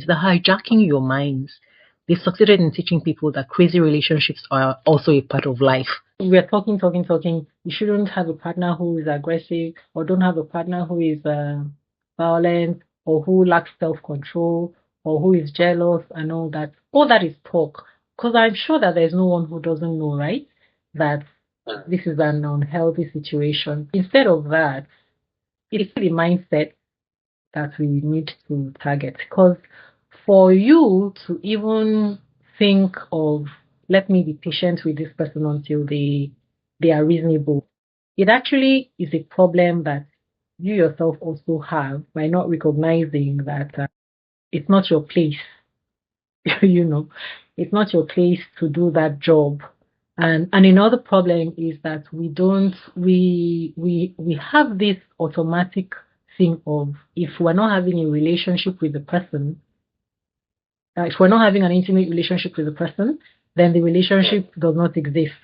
They're hijacking your minds. They've succeeded in teaching people that crazy relationships are also a part of life. We're talking. You shouldn't have a partner who is aggressive, or don't have a partner who is violent, or who lacks self-control, or who is jealous, and all that. All that is talk. Because I'm sure that there's no one who doesn't know, right? That this is an unhealthy situation. Instead of that, it's the mindset that we need to target. Because for you to even think of, let me be patient with this person until they are reasonable, it actually is a problem that you yourself also have by not recognizing that it's not your place. you know, it's not your place to do that job. And another problem is that we have this automatic thing of, if we're not having a relationship with the person, if we're not having an intimate relationship with the person, then the relationship does not exist,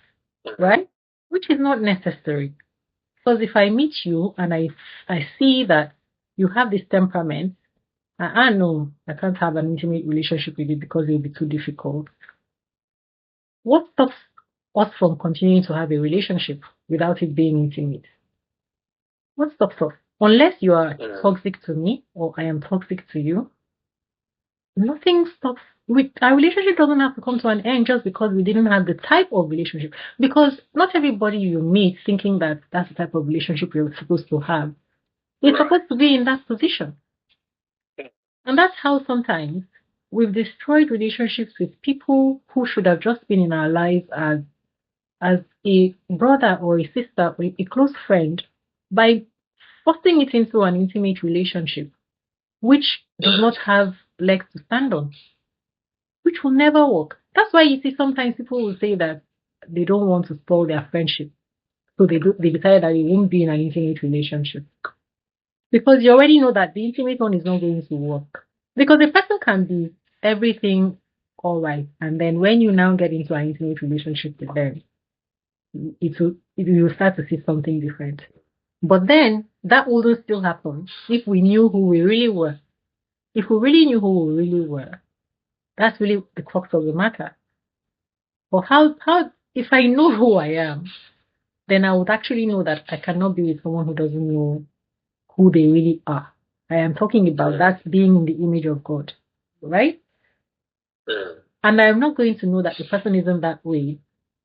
right? Which is not necessary. Because if I meet you and I see that you have this temperament, I know I can't have an intimate relationship with you because it will be too difficult. What stops us from continuing to have a relationship without it being intimate? What stops us? Unless you are toxic to me or I am toxic to you, nothing stops. Our relationship doesn't have to come to an end just because we didn't have the type of relationship. Because not everybody you meet thinking that that's the type of relationship you're supposed to have, you're supposed to be in that position. And that's how sometimes we've destroyed relationships with people who should have just been in our lives as a brother or a sister or a close friend by forcing it into an intimate relationship, which does not have legs to stand on, which will never work. That's why you see sometimes people will say that they don't want to spoil their friendship. So they decide that it won't be in an intimate relationship. Because you already know that the intimate one is not going to work. Because a person can be everything all right. And then when you now get into an intimate relationship with them, you'll start to see something different. But then that wouldn't still happen if we knew who we really were. If we really knew who we really were, that's really the crux of the matter. But how if I know who I am, then I would actually know that I cannot be with someone who doesn't know who they really are. I am talking about that being in the image of God, right? And I'm not going to know that the person isn't that way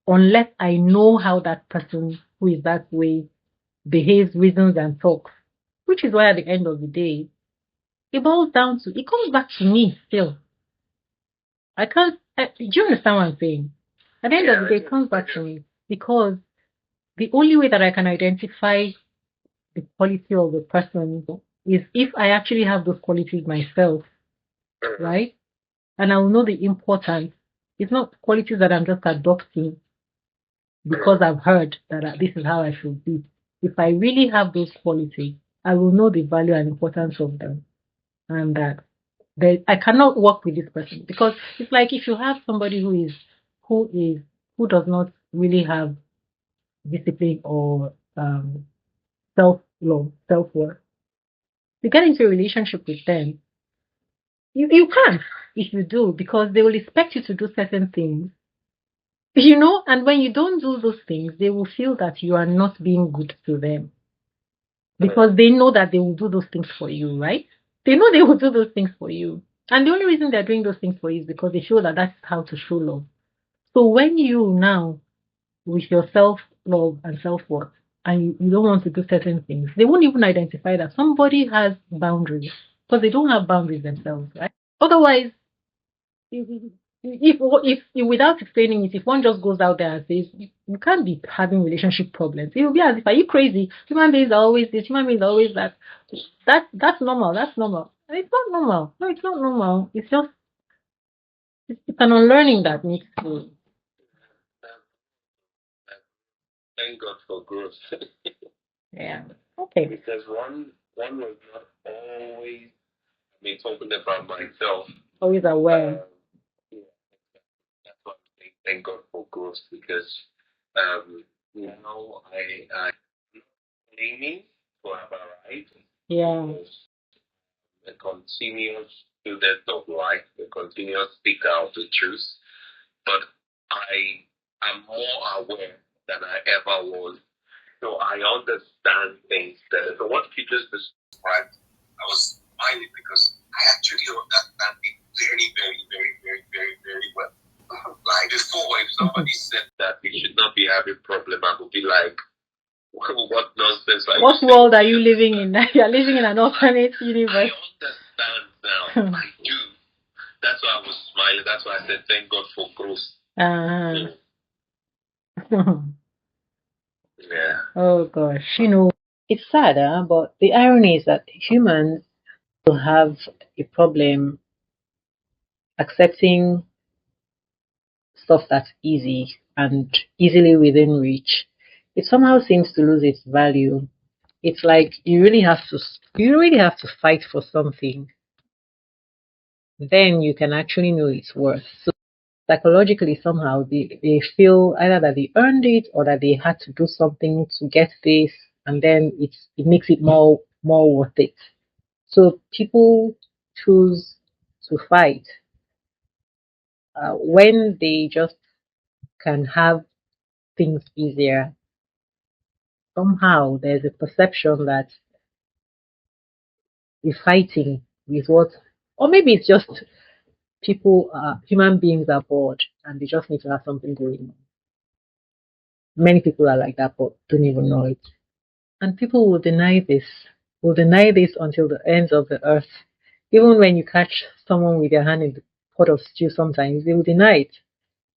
unless I know how that person who is that way behaves, reasons, and talks. Which is why at the end of the day, it boils down to, it comes back to me still. I can't, do you understand what I'm saying? At the end of the day, it comes back to me because the only way that I can identify the quality of the person is if I actually have those qualities myself, right? And I will know the importance. It's not qualities that I'm just adopting because I've heard that this is how I should be. If I really have those qualities, I will know the value and importance of them. And that I cannot work with this person because it's like if you have somebody who does not really have discipline or self-love, self-worth. You get into a relationship with them, you can't if you do, because they will expect you to do certain things, and when you don't do those things, they will feel that you are not being good to them because they know that they will do those things for you, right? They know they will do those things for you. And the only reason they're doing those things for you is because they feel that that's how to show love. So when you now, with your self-love and self-worth, and you don't want to do certain things, they won't even identify that somebody has boundaries because they don't have boundaries themselves, right? Otherwise, if without explaining it, if one just goes out there and says you can't be having relationship problems, it will be as if, are you crazy? Human beings are always this, human beings are always that. That's normal. That's normal. And it's not normal. No, it's not normal. It's just it's an unlearning that needs to. Thank God for growth. Yeah. Okay. Because one was not always talking about myself. Always aware. Yeah, that's what I'm saying. Thank God for growth because now I claiming to have arrived. Yeah. A continuous student of life, a continuous seeker of the truth, but I am more aware than I ever was. So I understand things better. So what you just described, I was smiling because I actually understand it very, very, very, very, very, very well. Like before, if somebody said that we should not be having problem, I would be like, what nonsense are What you world are you living in? You're living in an alternate universe. I understand now. I do. That's why I was smiling. That's why I said thank God for growth. Yeah. Oh gosh, it's sad, but the irony is that humans will have a problem accepting stuff that's easy and easily within reach. It somehow seems to lose its value. It's like you really have to fight for something, then you can actually know its worth. So psychologically somehow they feel either that they earned it or that they had to do something to get this, and then it makes it more worth it. So people choose to fight when they just can have things easier. Somehow there's a perception that the fighting is what, or maybe it's just human beings are bored and they just need to have something going on. Many people are like that, but don't even know it. And people will deny this until the ends of the earth. Even when you catch someone with their hand in the pot of stew, sometimes they will deny it.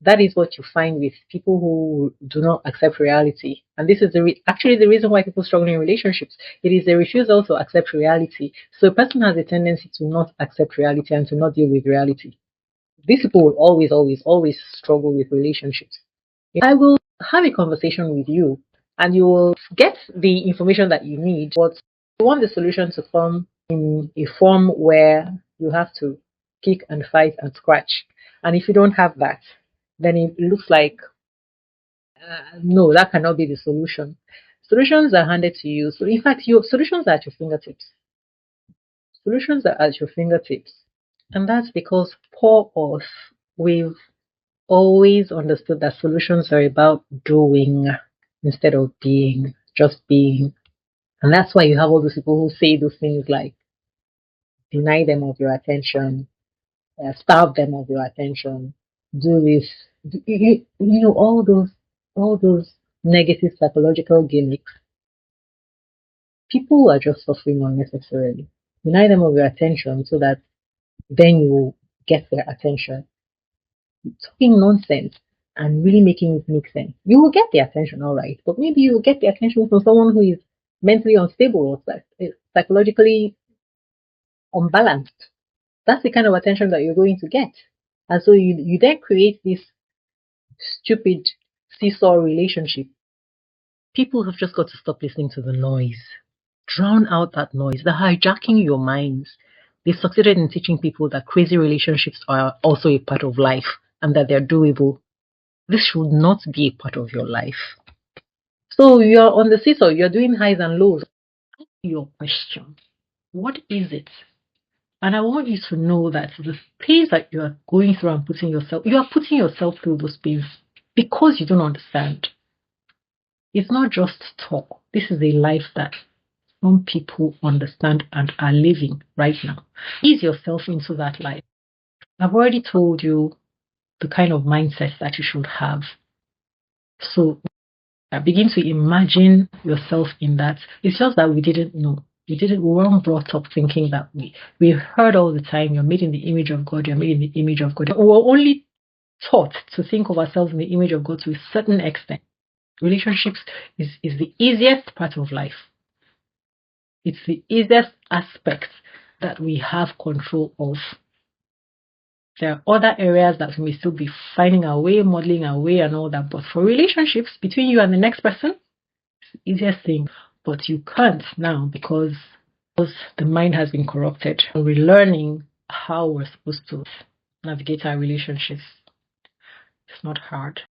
That is what you find with people who do not accept reality. And this is actually the reason why people struggle in relationships. It is a refusal to accept reality. So a person has a tendency to not accept reality and to not deal with reality. These people will always, always, always struggle with relationships. I will have a conversation with you and you will get the information that you need, but you want the solution to come in a form where you have to kick and fight and scratch. And if you don't have that, then it looks like no, that cannot be the solution. Solutions are handed to you. So in fact, your solutions are at your fingertips. Solutions are at your fingertips. And that's because poor us, we've always understood that solutions are about doing instead of being, just being. And that's why you have all those people who say those things like deny them of your attention, starve them of your attention, do this, all those negative psychological gimmicks. People are just suffering unnecessarily. Deny them of your attention so that then you will get their attention. Talking nonsense and really making it make sense. You will get the attention, all right, but maybe you will get the attention from someone who is mentally unstable or psychologically unbalanced. That's the kind of attention that you're going to get. And so you then create this stupid seesaw relationship. People have just got to stop listening to the noise. Drown out that noise. They're hijacking your minds. They've succeeded in teaching people that crazy relationships are also a part of life and that they're doable. This should not be a part of your life. So you're on the seesaw, you're doing highs and lows. Your question, what is it? And I want you to know that the pains that you are going through and you are putting yourself through those pains because you don't understand. It's not just talk. This is a life that some people understand and are living right now. Ease yourself into that life. I've already told you the kind of mindset that you should have. So begin to imagine yourself in that. It's just that we didn't know. We weren't brought up thinking that we heard all the time, you're made in the image of God, you're made in the image of God. We were only taught to think of ourselves in the image of God to a certain extent. Relationships is the easiest part of life. It's the easiest aspect that we have control of. There are other areas that we may still be finding our way, modeling our way and all that. But for relationships between you and the next person, it's the easiest thing. But you can't now because the mind has been corrupted. We're learning how we're supposed to navigate our relationships. It's not hard.